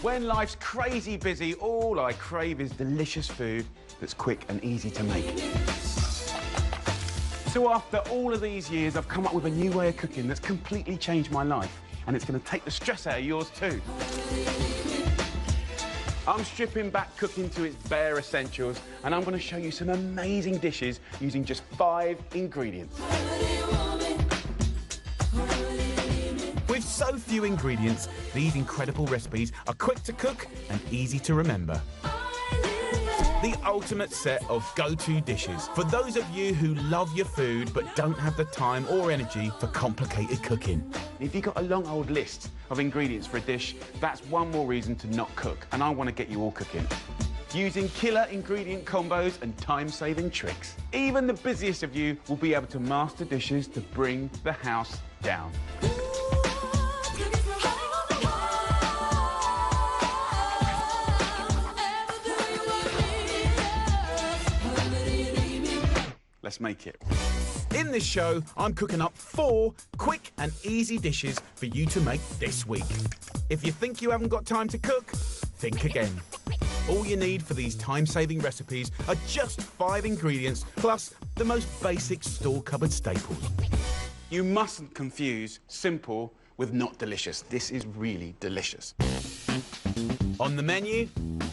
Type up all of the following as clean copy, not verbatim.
When life's crazy busy, all I crave is delicious food that's quick and easy to make. So after all of these years, I've come up with a new way of cooking that's completely changed my life, and it's going to take the stress out of yours too. I'm stripping back cooking to its bare essentials, and I'm going to show you some amazing dishes using just 5 ingredients. With so few ingredients, these incredible recipes are quick to cook and easy to remember. The ultimate set of go-to dishes for those of you who love your food but don't have the time or energy for complicated cooking. If you've got a long old list of ingredients for a dish, that's one more reason to not cook, and I want to get you all cooking. Using killer ingredient combos and time-saving tricks. Even the busiest of you will be able to master dishes to bring the house down. Let's make it. In this show, I'm cooking up 4 quick and easy dishes for you to make this week. If you think you haven't got time to cook, think again. All you need for these time-saving recipes are just 5 ingredients, plus the most basic store cupboard staples. You mustn't confuse simple with not delicious. This is really delicious. On the menu,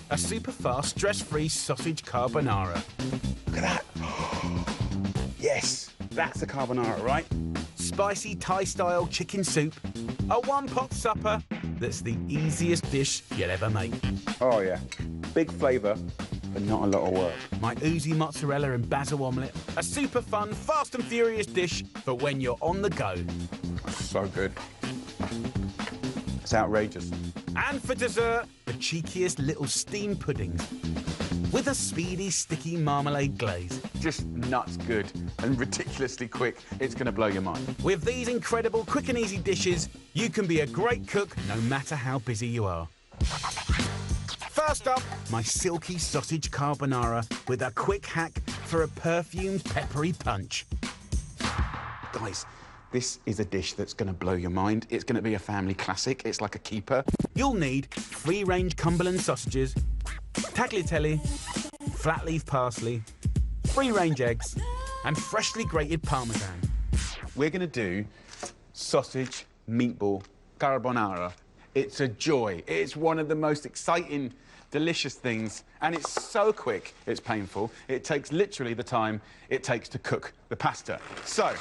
a super fast, stress-free sausage carbonara. Look at that. Yes, that's a carbonara, right? Spicy Thai-style chicken soup, a one-pot supper that's the easiest dish you'll ever make. Oh, yeah. Big flavour, but not a lot of work. My oozy mozzarella and basil omelette, a super fun, fast and furious dish for when you're on the go. So good. It's outrageous. And for dessert, the cheekiest little steamed puddings with a speedy, sticky marmalade glaze. Just nuts good and ridiculously quick. It's going to blow your mind. With these incredible quick and easy dishes, you can be a great cook no matter how busy you are. First up, my silky sausage carbonara with a quick hack for a perfumed peppery punch. Guys, this is a dish that's going to blow your mind. It's going to be a family classic. It's like a keeper. You'll need free-range Cumberland sausages, tagliatelle, flat leaf parsley, free-range eggs, and freshly grated parmesan. We're going to do sausage meatball carbonara. It's a joy. It's one of the most exciting, delicious things, and it's so quick, it's painful. It takes literally the time it takes to cook the pasta. So,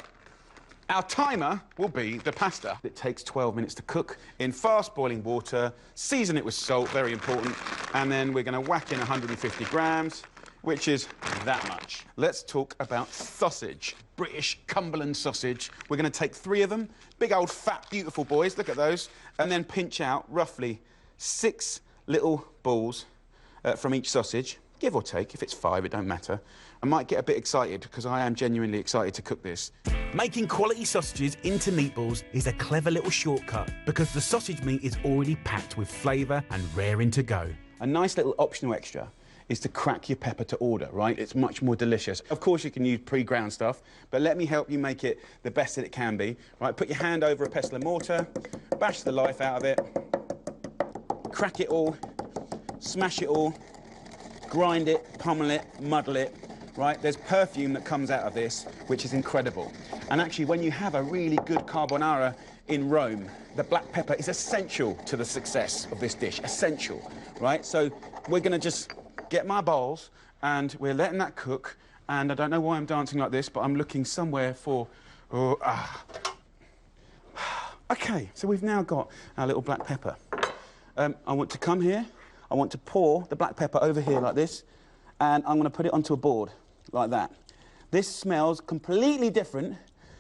our timer will be the pasta. It takes 12 minutes to cook in fast boiling water. Season it with salt, very important. And then we're going to whack in 150 grams, which is that much. Let's talk about sausage. British Cumberland sausage. We're going to take 3 of them. Big old fat, beautiful boys. Look at those. And then pinch out roughly 6 little balls from each sausage. Give or take. If it's 5, it don't matter. I might get a bit excited because I am genuinely excited to cook this. Making quality sausages into meatballs is a clever little shortcut because the sausage meat is already packed with flavour and raring to go. A nice little optional extra is to crack your pepper to order, right? It's much more delicious. Of course, you can use pre-ground stuff, but let me help you make it the best that it can be. Right, put your hand over a pestle and mortar, bash the life out of it, crack it all, smash it all, grind it, pummel it, muddle it, right? There's perfume that comes out of this, which is incredible. And actually, when you have a really good carbonara in Rome, the black pepper is essential to the success of this dish, essential, right? So we're going to just get my bowls, and we're letting that cook, and I don't know why I'm dancing like this, but I'm looking somewhere for... OK, so we've now got our little black pepper. I want to come here, I want to pour the black pepper over here like this, and I'm going to put it onto a board like that. This smells completely different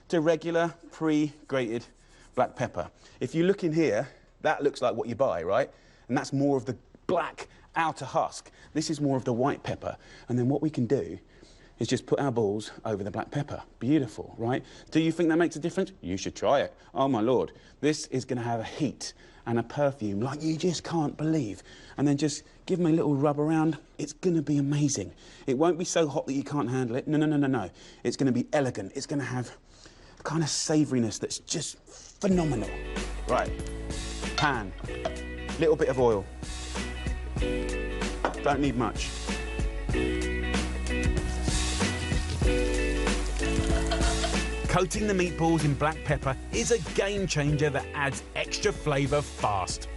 to regular pre-grated black pepper. If you look in here, that looks like what you buy, right? And that's more of the black outer husk. This is more of the white pepper. And then what we can do is just put our balls over the black pepper. Beautiful, right? Do you think that makes a difference? You should try it. Oh, my Lord. This is going to have a heat and a perfume like you just can't believe. And then just give them a little rub around. It's going to be amazing. It won't be so hot that you can't handle it. No, no, no, no, no. It's going to be elegant. It's going to have a kind of savouriness that's just phenomenal. Right. Pan, little bit of oil. Don't need much. Coating the meatballs in black pepper is a game changer that adds extra flavour fast.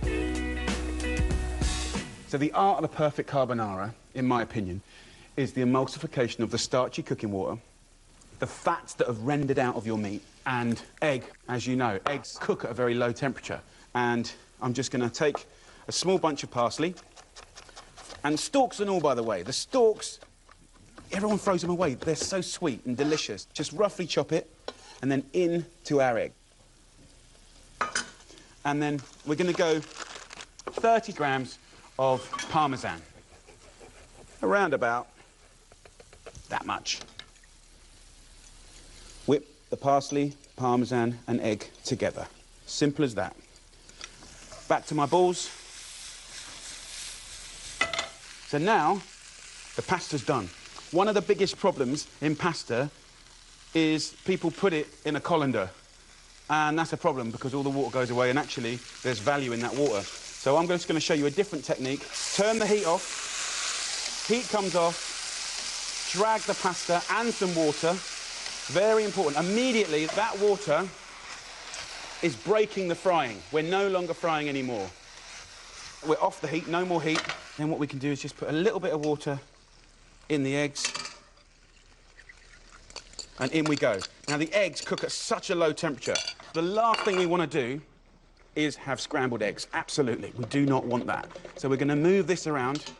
So the art of the perfect carbonara, in my opinion, is the emulsification of the starchy cooking water, the fats that have rendered out of your meat, and egg. As you know, eggs cook at a very low temperature. And I'm just going to take a small bunch of parsley, and stalks and all, by the way. The stalks, everyone throws them away. They're so sweet and delicious. Just roughly chop it, and then into our egg. And then we're going to go 30 grams of Parmesan. Around about that much. Whip the parsley, Parmesan and egg together. Simple as that. Back to my balls. So now the pasta's done. One of the biggest problems in pasta is people put it in a colander, and that's a problem because all the water goes away, and actually there's value in that water. So I'm just going to show you a different technique. Turn the heat off, heat comes off, drag the pasta and some water. Very important. Immediately that water is breaking the frying. We're no longer frying anymore. We're off the heat, no more heat. Then what we can do is just put a little bit of water in the eggs. And in we go. Now, the eggs cook at such a low temperature. The last thing we want to do is have scrambled eggs. Absolutely. We do not want that. So we're going to move this around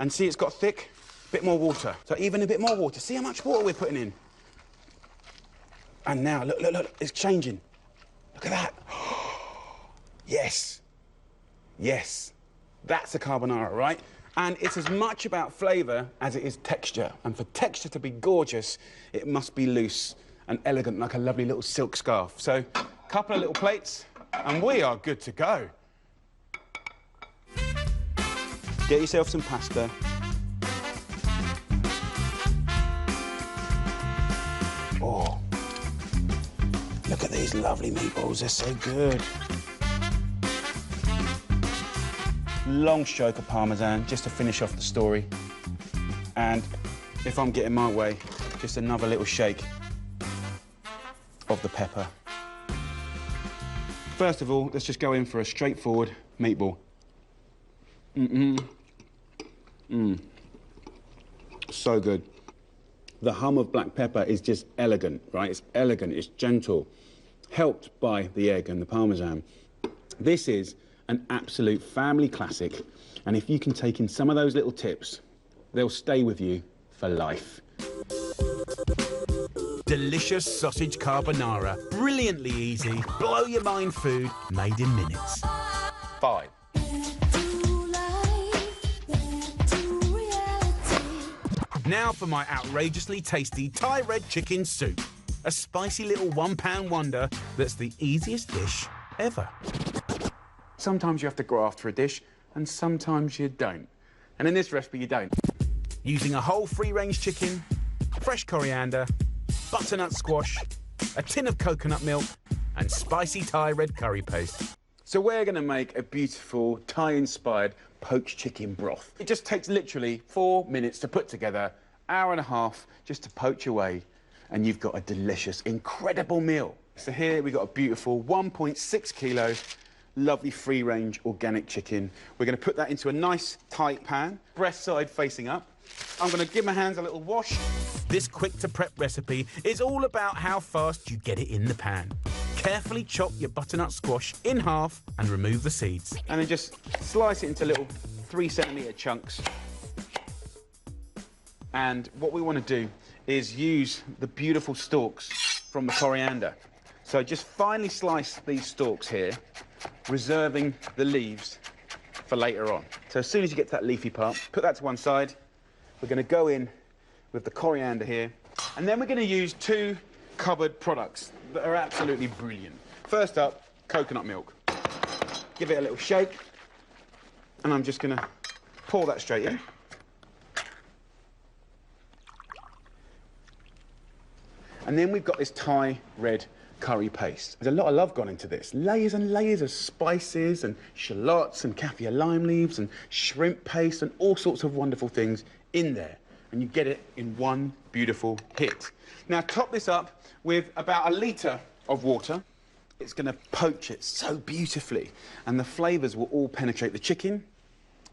and see it's got thick, bit more water. So even a bit more water. See how much water we're putting in. And now, look, look, look, it's changing. Look at that. Yes. Yes. That's a carbonara, right? And it's as much about flavour as it is texture. And for texture to be gorgeous, it must be loose and elegant, like a lovely little silk scarf. So, a couple of little plates, and we are good to go. Get yourself some pasta. Oh, look at these lovely meatballs, they're so good. Long stroke of Parmesan, just to finish off the story. And if I'm getting my way, just another little shake of the pepper. First of all, let's just go in for a straightforward meatball. So good. The hum of black pepper is just elegant, right? It's elegant, it's gentle, helped by the egg and the Parmesan. This is an absolute family classic, and if you can take in some of those little tips, they'll stay with you for life. Delicious sausage carbonara, brilliantly easy, blow your mind food, made in minutes. 5. Now for my outrageously tasty Thai red chicken soup, a spicy little £1 wonder that's the easiest dish ever. Sometimes you have to go after a dish, and sometimes you don't. And in this recipe, you don't. Using a whole free-range chicken, fresh coriander, butternut squash, a tin of coconut milk, and spicy Thai red curry paste. So we're going to make a beautiful Thai-inspired poached chicken broth. It just takes literally 4 minutes to put together, hour and a half just to poach away, and you've got a delicious, incredible meal. So here we've got a beautiful 1.6 kilo lovely free-range organic chicken. We're going to put that into a nice tight pan, breast side facing up. I'm going to give my hands a little wash. This quick-to-prep recipe is all about how fast you get it in the pan. Carefully chop your butternut squash in half and remove the seeds. And then just slice it into little 3-centimetre chunks. And what we want to do is use the beautiful stalks from the coriander. So just finely slice these stalks here, reserving the leaves for later on. So as soon as you get to that leafy part, put that to one side. We're going to go in with the coriander here, and then we're going to use 2 cupboard products that are absolutely brilliant. First up, coconut milk. Give it a little shake, and I'm just going to pour that straight in. And then we've got this Thai red curry paste. There's a lot of love gone into this. Layers and layers of spices and shallots and kaffir lime leaves and shrimp paste and all sorts of wonderful things in there. And you get it in one beautiful hit. Now top this up with about 1 litre of water. It's going to poach it so beautifully, and the flavours will all penetrate the chicken,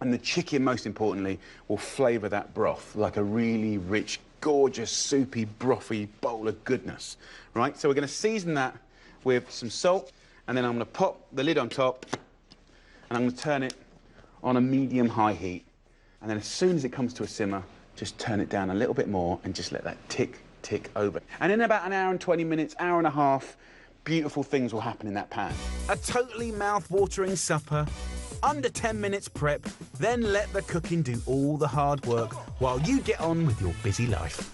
and the chicken, most importantly, will flavour that broth like a really rich, gorgeous, soupy, brothy bowl of goodness, right? So we're going to season that with some salt, and then I'm going to pop the lid on top, and I'm going to turn it on a medium-high heat, and then as soon as it comes to a simmer, just turn it down a little bit more and just let that tick over. And in about an hour and 20 minutes, hour and a half, beautiful things will happen in that pan. A totally mouth-watering supper, under 10 minutes prep, then let the cooking do all the hard work while you get on with your busy life.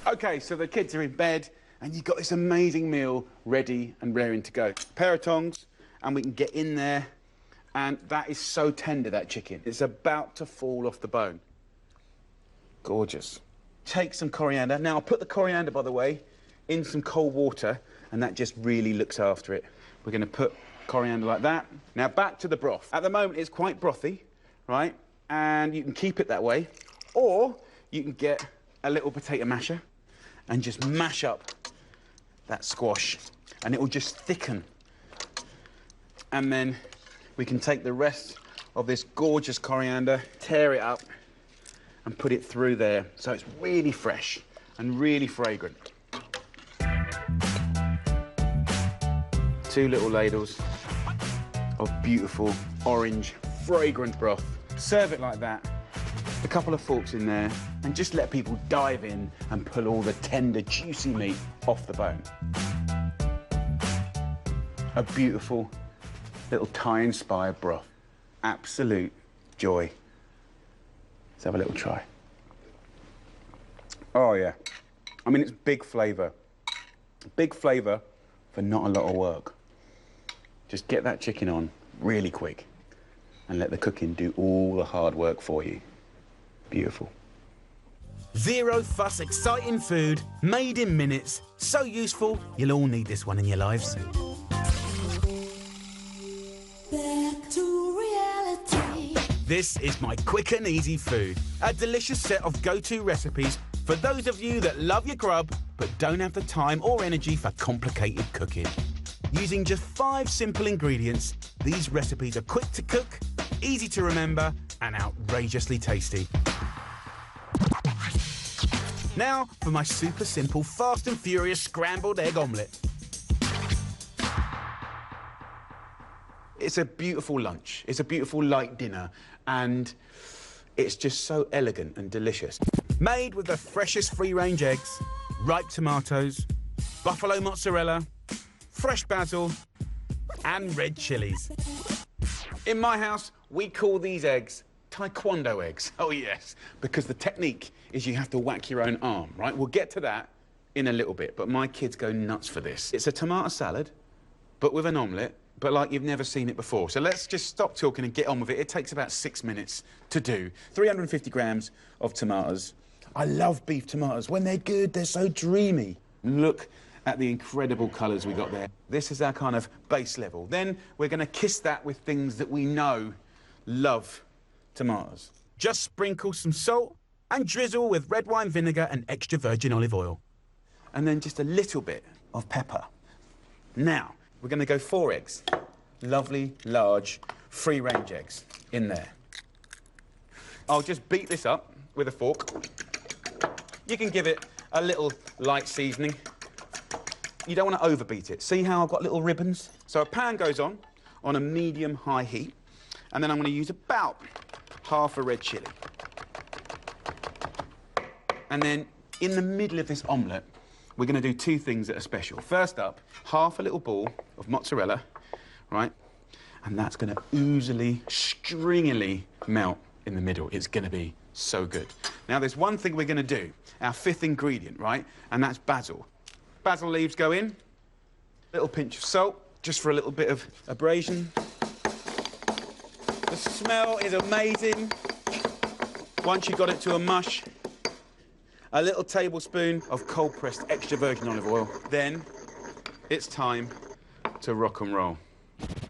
Okay, so the kids are in bed and you've got this amazing meal ready and raring to go. Pair of tongs and we can get in there, and that is so tender, that chicken. It's about to fall off the bone. Gorgeous. Take some coriander. Now, I'll put the coriander, by the way, in some cold water, and that just really looks after it. We're going to put coriander like that. Now back to the broth. At the moment it's quite brothy, right? And you can keep it that way, or you can get a little potato masher and just mash up that squash, and it will just thicken. And then we can take the rest of this gorgeous coriander, tear it up and put it through there so it's really fresh and really fragrant. 2 little ladles of beautiful orange fragrant broth. Serve it like that, a couple of forks in there, and just let people dive in and pull all the tender, juicy meat off the bone. A beautiful little Thai-inspired broth. Absolute joy. Let's have a little try. Oh yeah, I mean, it's big flavour. Big flavour for not a lot of work. Just get that chicken on really quick and let the cooking do all the hard work for you. Beautiful. Zero fuss, exciting food, made in minutes. So useful, you'll all need this one in your lives. Back to reality. This is my quick and easy food. A delicious set of go-to recipes for those of you that love your grub but don't have the time or energy for complicated cooking. Using just 5 simple ingredients, these recipes are quick to cook, easy to remember, and outrageously tasty. Now for my super simple, fast and furious scrambled egg omelette. It's a beautiful lunch, it's a beautiful light dinner, and it's just so elegant and delicious. Made with the freshest free-range eggs, ripe tomatoes, buffalo mozzarella, fresh basil, and red chilies. In my house, we call these eggs taekwondo eggs. Oh yes, because the technique is you have to whack your own arm, right? We'll get to that in a little bit, but my kids go nuts for this. It's a tomato salad, but with an omelette, but like you've never seen it before. So let's just stop talking and get on with it. It takes about 6 minutes to do. 350 grams of tomatoes. I love beef tomatoes. When they're good, they're so dreamy. Look at the incredible colours we got there. This is our kind of base level. Then we're going to kiss that with things that we know love tomatoes. Just sprinkle some salt and drizzle with red wine vinegar and extra virgin olive oil. And then just a little bit of pepper. Now, we're going to go 4 eggs. Lovely, large, free-range eggs in there. I'll just beat this up with a fork. You can give it a little light seasoning. You don't want to overbeat it. See how I've got little ribbons? So a pan goes on a medium-high heat, and then I'm going to use about half a red chilli. And then in the middle of this omelette, we're going to do 2 things that are special. First up, half a little ball of mozzarella, right? And that's going to oozily, stringily melt in the middle. It's going to be so good. Now, there's one thing we're going to do, our 5th ingredient, right? And that's basil. Basil leaves go in, little pinch of salt, just for a little bit of abrasion. The smell is amazing once you've got it to a mush. a little tablespoon of cold-pressed extra virgin olive oil. Then it's time to rock and roll.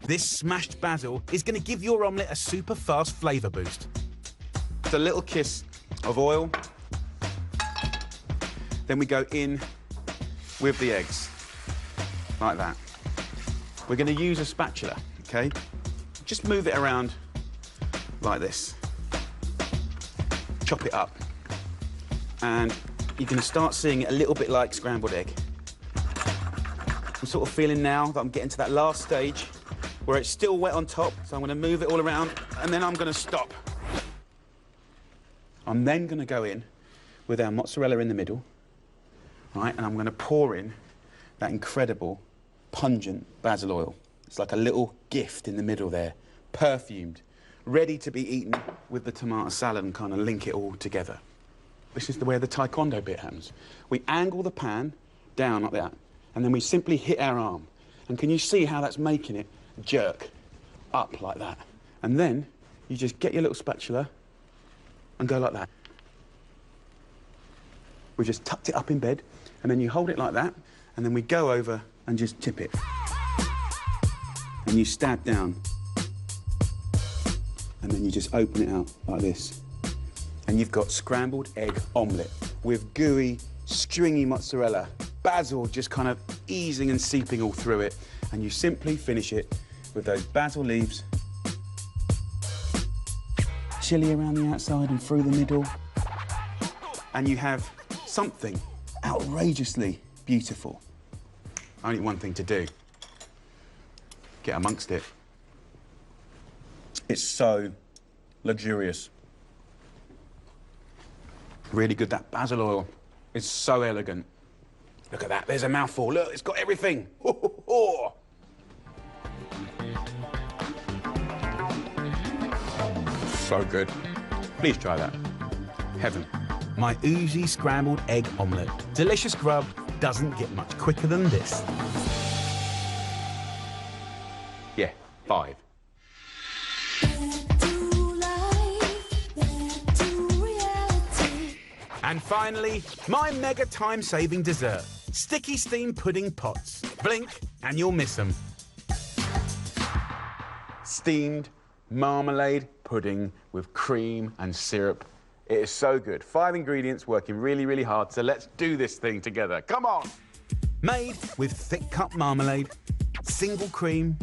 This smashed basil is going to give your omelette a super fast flavour boost. Just a little kiss of oil. Then we go in with the eggs, like that. We're going to use a spatula, OK? Just move it around like this. Chop it up. And you're going to start seeing it a little bit like scrambled egg. I'm sort of feeling now that I'm getting to that last stage where it's still wet on top, so I'm going to move it all around, and then I'm going to stop. I'm then going to go in with our mozzarella in the middle, right, and I'm going to pour in that incredible, pungent basil oil. It's like a little gift in the middle there, perfumed, ready to be eaten with the tomato salad and kind of link it all together. This is the way the taekwondo bit happens. We angle the pan down like that, and then we simply hit our arm. And can you see how that's making it jerk up like that? And then you just get your little spatula and go like that. We just tucked it up in bed, and then you hold it like that, and then we go over and just tip it. And you stab down. And then you just open it out like this. And you've got scrambled egg omelette with gooey, stringy mozzarella, basil just kind of easing and seeping all through it. And you simply finish it with those basil leaves, chili around the outside and through the middle. And you have something outrageously beautiful. Only one thing to do. Get amongst it. It's so luxurious. Really good, that basil oil is so elegant. Look at that, there's a mouthful. Look, it's got everything. So good. Please try that. Heaven. My oozy scrambled egg omelette. Delicious grub doesn't get much quicker than this. Yeah, 5. And finally, my mega time-saving dessert. Sticky steam pudding pots. Blink and you'll miss them. Steamed marmalade pudding with cream and syrup. It is so good. 5 ingredients working really, really hard, so let's do this thing together. Come on! Made with thick cut marmalade, single cream,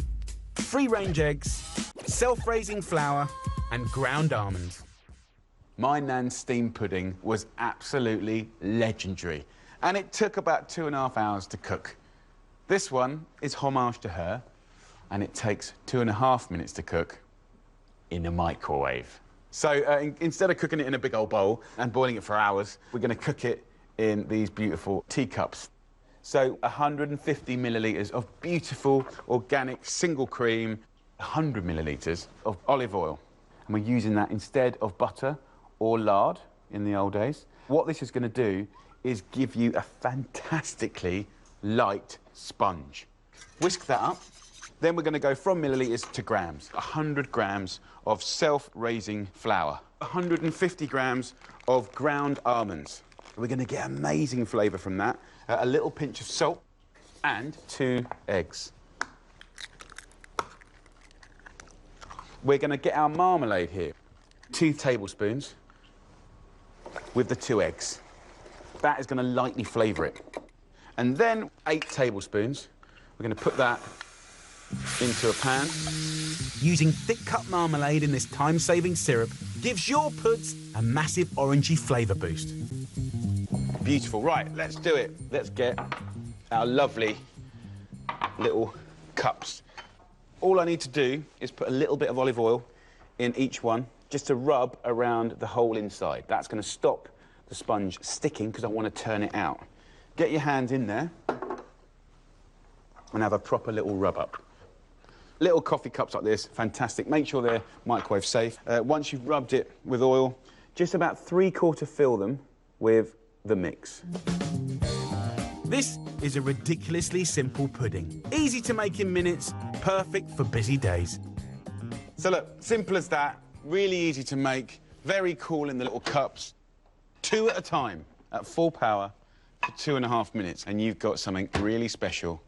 free-range eggs, self-raising flour, and ground almonds. My nan's steamed pudding was absolutely legendary, and it took about 2.5 hours to cook. This one is homage to her, and it takes 2.5 minutes to cook in a microwave. So instead of cooking it in a big old bowl and boiling it for hours, we're going to cook it in these beautiful teacups. So 150 millilitres of beautiful, organic, single cream, 100 millilitres of olive oil. And we're using that instead of butter or lard in the old days. What this is going to do is give you a fantastically light sponge. Whisk that up. Then we're going to go from millilitres to grams. 100 grams of self-raising flour. 150 grams of ground almonds. We're going to get amazing flavour from that. A little pinch of salt and 2 eggs. We're going to get our marmalade here. 2 tablespoons with the 2 eggs. That is going to lightly flavour it. And then 8 tablespoons. We're going to put that into a pan. Using thick-cut marmalade in this time-saving syrup gives your puds a massive orangey flavour boost. Beautiful. Right, let's do it. Let's get our lovely little cups. All I need to do is put a little bit of olive oil in each one, just to rub around the whole inside. That's going to stop the sponge sticking because I want to turn it out. Get your hands in there and have a proper little rub up. Little coffee cups like this, fantastic. Make sure they're microwave safe. Once you've rubbed it with oil, just about 3/4 fill them with the mix. This is a ridiculously simple pudding. Easy to make in minutes, perfect for busy days. So look, simple as that, really easy to make, very cool in the little cups. 2 at a time. at full power for 2.5 minutes, and you've got something really special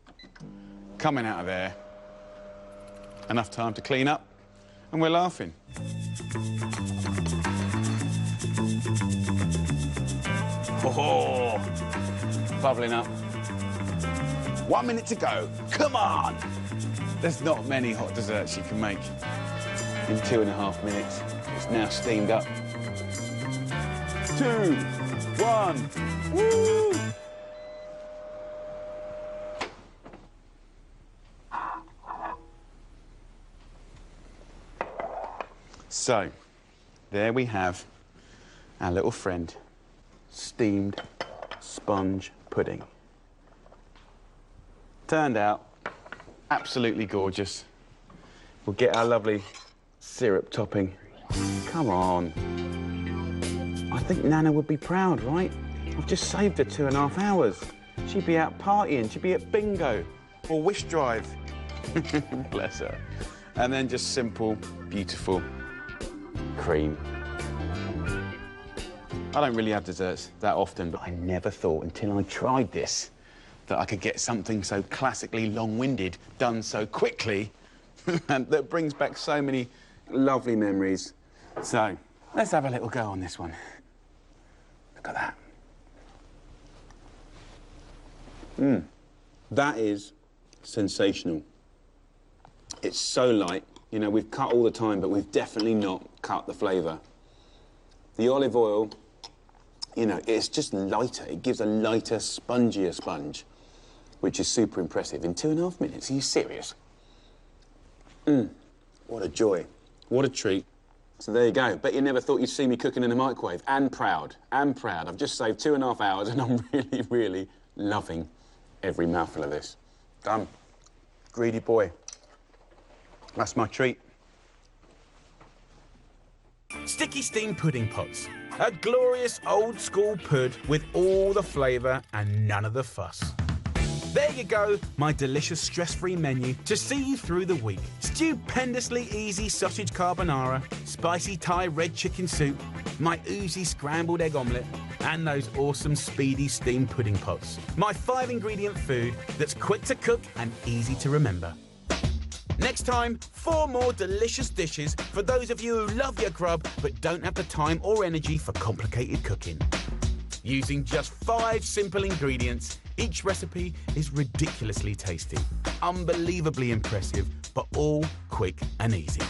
coming out of there. Enough time to clean up, and we're laughing. Oh, bubbling up. 1 minute to go. Come on! There's not many hot desserts you can make in 2.5 minutes. It's now steamed up. 2, 1, woo! So, there we have our little friend, steamed sponge pudding. Turned out absolutely gorgeous. We'll get our lovely syrup topping. Come on. I think Nana would be proud, right? I've just saved her 2.5 hours. She'd be out partying, she'd be at bingo or wish drive. Bless her. And then just simple, beautiful cream. I don't really have desserts that often, but I never thought until I tried this that I could get something so classically long-winded done so quickly and that brings back so many lovely memories. So, let's have a little go on this one. Look at that. That is sensational. It's so light. You know, we've cut all the time, but we've definitely not cut the flavour. The olive oil, you know, it's just lighter. It gives a lighter, spongier sponge, which is super impressive. In 2.5 minutes, are you serious? What a joy. What a treat. So there you go. Bet you never thought you'd see me cooking in the microwave. And proud. I've just saved 2.5 hours and I'm really, really loving every mouthful of this. Done. Greedy boy. That's my treat. Sticky steamed pudding pots. A glorious old-school pud with all the flavour and none of the fuss. There you go, my delicious stress-free menu to see you through the week. Stupendously easy sausage carbonara, spicy Thai red chicken soup, my oozy scrambled egg omelette, and those awesome speedy steamed pudding pots. My 5-ingredient food that's quick to cook and easy to remember. Next time, 4 more delicious dishes for those of you who love your grub but don't have the time or energy for complicated cooking. Using just 5 simple ingredients, each recipe is ridiculously tasty, unbelievably impressive, but all quick and easy.